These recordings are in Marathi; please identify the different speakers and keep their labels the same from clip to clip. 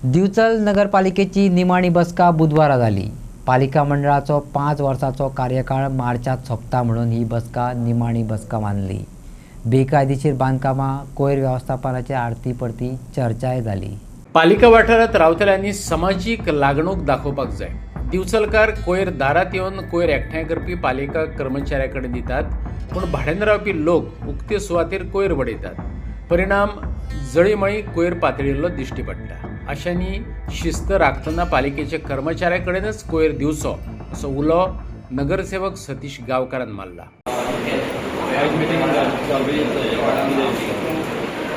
Speaker 1: दिवचल नगरपालिकेची निमाणी बसका बुधवारा झाली। पालिका मंडळाचो 5 वर्साचो कार्यकाळ मार्चात सोंपता म्हणून ही बसका निमाणी बसका मानली। बेकायदेशीर बांदकामां कोयर व्यवस्थापनाचे आरती परती चर्चाय झाली।
Speaker 2: पालिका वाठारात रावतल्यांनी सामाजिक लागणूक दाखोवपाक जाय। दिवचलकार कोयर दारात येवन कोयर एकठांय करपी पालिका कर्मचाऱ्याकडे दितात, पूण भाड्यान रावपी लोक उक्ते सुवातेर कोयर वडयतात। परिणाम जळीमळी कोयर पातळिल्लो दिश्टी पडटा। अशांनी शिस्त राखतना पालिकेच्या कर्मचाऱ्याकडेनच कोयर दिवचो असो उलो नगरसेवक सतीश गांवकारान मारला।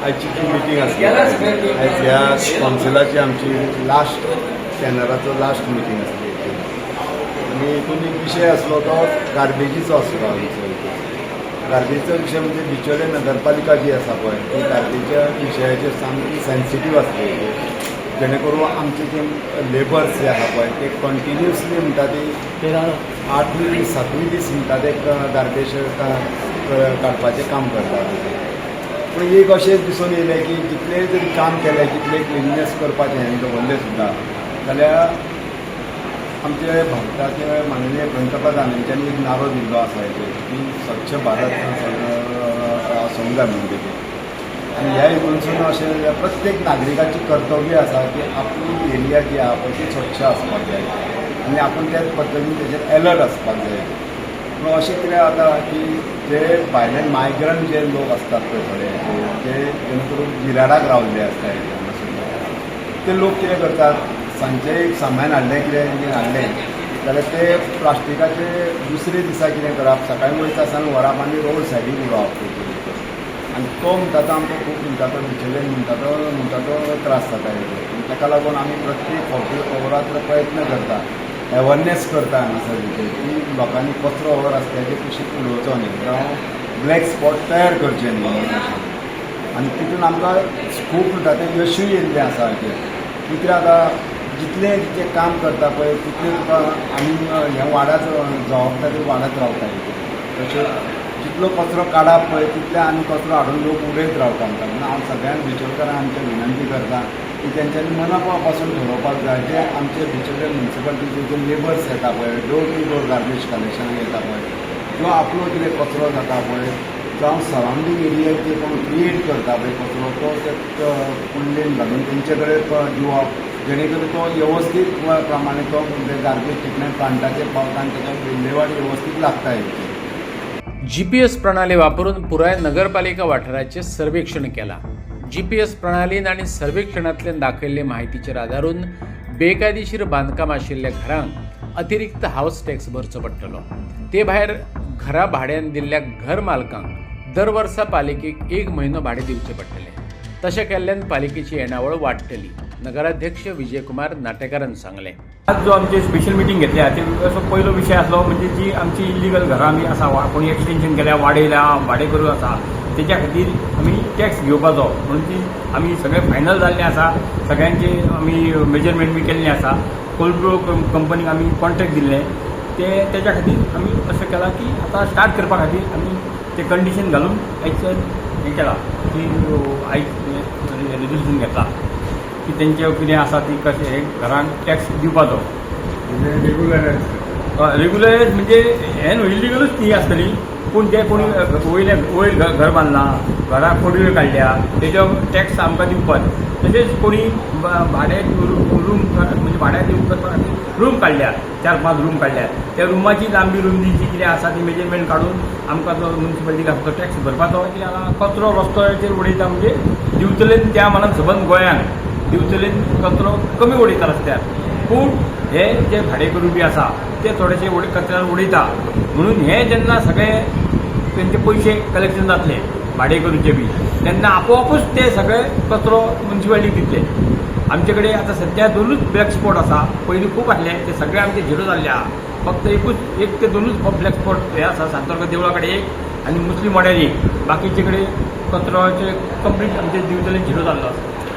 Speaker 3: आयची मिटींग आसली। आयज ह्या कावन्सिलाची आमची लास्ट स्टॅनराचो लास्ट मिटींग आसली आनी हितून एक विशय आसलो तो गार्बेजीचो आसलो। आमचो गार्बेजीचो विशय म्हणजे बिचोले नगरपालिका जी आसा पळय ती गार्बेजीच्या विशयाचेर सामकी सेन्सिटीव आसली, जेणे करून आमचे जे लेबर्स जे आसा पळय ते कंटिन्युअसली म्हणटा ते 8 दीस 7 दीस म्हणटा ते गार्बेज काडपाचें काम करतात। पूण एक अशें दिसून येयलें की जितलें जरी काम केलें, जितलें क्लिननेस करपाचें हें दवरलें सुद्दां जाल्यार आमचे भारताचे माननीय पंतप्रधान यांच्यानी एक नारो दिल्लो आसा हेचेर की स्वच्छ भारत आसूंक जाय म्हणून तेजेर। आनी ह्या हितूनसून अशें प्रत्येक नागरिकाची कर्तव्य आसा की आपली एरिया जी आहा पळय ती स्वच्छ आसपाक जाय आनी आपूण त्याच पद्दतीन तेजेर अलर्ट आसपाक जाय। पूण अशें कितें जाता की जे भायले मायग्रंट जे लोक आसतात पळय थोडे जे जेणे करून विराडाक रावल्ले आसता ते लोक कितें करतात, सांजचे एक सामान हाडलें कितें हाडलें जाल्यार ते प्लास्टिकाचे दुसरे दिसा कितें करप, सकाळीं वयता आसतना व्हरप आनी रोड सायडीक उडोवप आनी तो म्हणटा तो आमकां खूब म्हणटा तो बिचोले म्हणटा तो त्रास जाता हेचो। ताका लागून आमी प्रत्येक फावटी अहोरात्र प्रयत्न करता, अवेरनेस करता हांगासर की लोकांनी कचरो अवर आसल्याचेर कुशीक उडोवचो न्ही, जावं ब्लॅक स्पॉट तयार करचे न्ही। आनी तितून आमकां खूब म्हणटा तें यशूय येयल्लें आसा हाचेर। कितें जाता जितलें जें काम करता पळय तितलें तुका आनी हें वाडत जबाबदारी वाडत रावता। तशेंच जितलो कचरो काडप पळय तितले आनी कचरो हाडून लोक उडयत रावता म्हणटा। म्हणून हांव सगळ्यांक बिचोलकारांक आमचे विनंती करता की तेंच्यांनी मनापा पासून ठरोवपाक जाय जे आमचे बिचोले म्युनिसिपालिटीचे जे लेबर्स येता पळय डोर टू डोर गार्बेज कलेक्शनाक येता पळय, जो आपलो कितें कचरो जाता पळय जावं सरावंडींग एरियेक जे कोण क्रिएट करता पळय कचरो तो ते कुंडेन घालून तेंचे कडेन दिवप, जेणे करून तो व्यवस्थीत प्रमाणे तो गार्बेज ट्रिटमेंट प्लांटाचेर पावता आनी ताका विल्हेवाट व्यवस्थीत लागता येवची।
Speaker 2: GPS प्रणाली वापरून पुराय नगरपालिका वाठाराचे सर्वेक्षण केला। GPS प्रणालीन आणि सर्वेक्षणांतल्यान दाखयल्ले माहितीचेर आदारून बेकायदेशीर बांदकाम आशिल्ल्या घरांक अतिरिक्त हाऊस टॅक्स भरचो पडटलो। ते भायर घरां भाड्यान दिल्ल्या घर मालकांक दर वर्सा पालिकेक 1 म्हयनो भाडें दिवचे पडटले। तशें केल्ल्यान पालिकेची येणावळ वाडटली, नगराध्यक्ष विजयकुमार नाटेकारान सांगले।
Speaker 4: आज जो आमची स्पेशल मिटींग घेतली असो पयलो विषय आसलो म्हणजे जी आमची इलिगल घरां आमी आसा कोणी एक्सटेंशन केल्या वाडयल्या भाडे करून आसा तेच्या खातीर आमी टॅक्स घेवपाचो म्हणून ती आमी सगळे फायनल जाल्ले आसा। सगळ्यांचे आमी मेजरमेंट बी केल्लें आसा। कोल्ड्रो कंपनीक आमी कॉन्ट्रॅक्ट दिल्ले तेच्या खातीर आमी अशें केलां की आतां स्टार्ट करपा खातीर आमी ते कंडिशन घालून एक्शन हें केलां की आयज रेजोल्युशन घेतला की तेंचे कितें आसा ती कशें घरांक टॅक्स दिवपाचो रेग्युलर म्हणजे हें इलिगलूच ती आसतली, पूण जे कोणी वयर घर बांदलां घराक पडवे काडल्या तेजो टॅक्स आमकां दिवपाचो। तशेंच कोणी भाडे रूम म्हणजे भाड्याक दिवंक करपा खातीर रूम काडल्या 4-5 रूम काडल्या त्या रुमाची लांबी रुंदी जी कितें आसा ती मेजरमेंट काडून आमकां जो म्युनिसिपालिटीक आसा तो टॅक्स भरपाचो। कचरो रस्त्याचेर उडयता म्हणजे दिवचलेन त्या मानान सबंद गोंयांत दिवचलेन कचरो कमी उडयता रस्त्यार, पूण हे जे भाडेकरू बी आसा ते थोडेशे कचऱ्यार उडयता म्हणून हे जेन्ना सगळे तेंचे पयशे कलेक्शन जातले भाडेकरूचे बी तेन्ना आपोआपूच ते सगळे कचरो म्युनिसिपालिटीक दितले। आमचे कडेन आतां सध्या 2च ब्लॅक स्पॉट आसा, पयलीं खूब आसले ते सगळे आमचे झिरो जाल्ले आहा। फक्त 1 ते 2च ब्लॅक स्पॉट हे आसा, सांतोरकर देवळा कडेन 1 आनी मुस्लीम वाड्यार 1, बाकीचे कडेन कचरोचे कंप्लीट आमचे दिवचलेन झिरो जाल्लो आसा।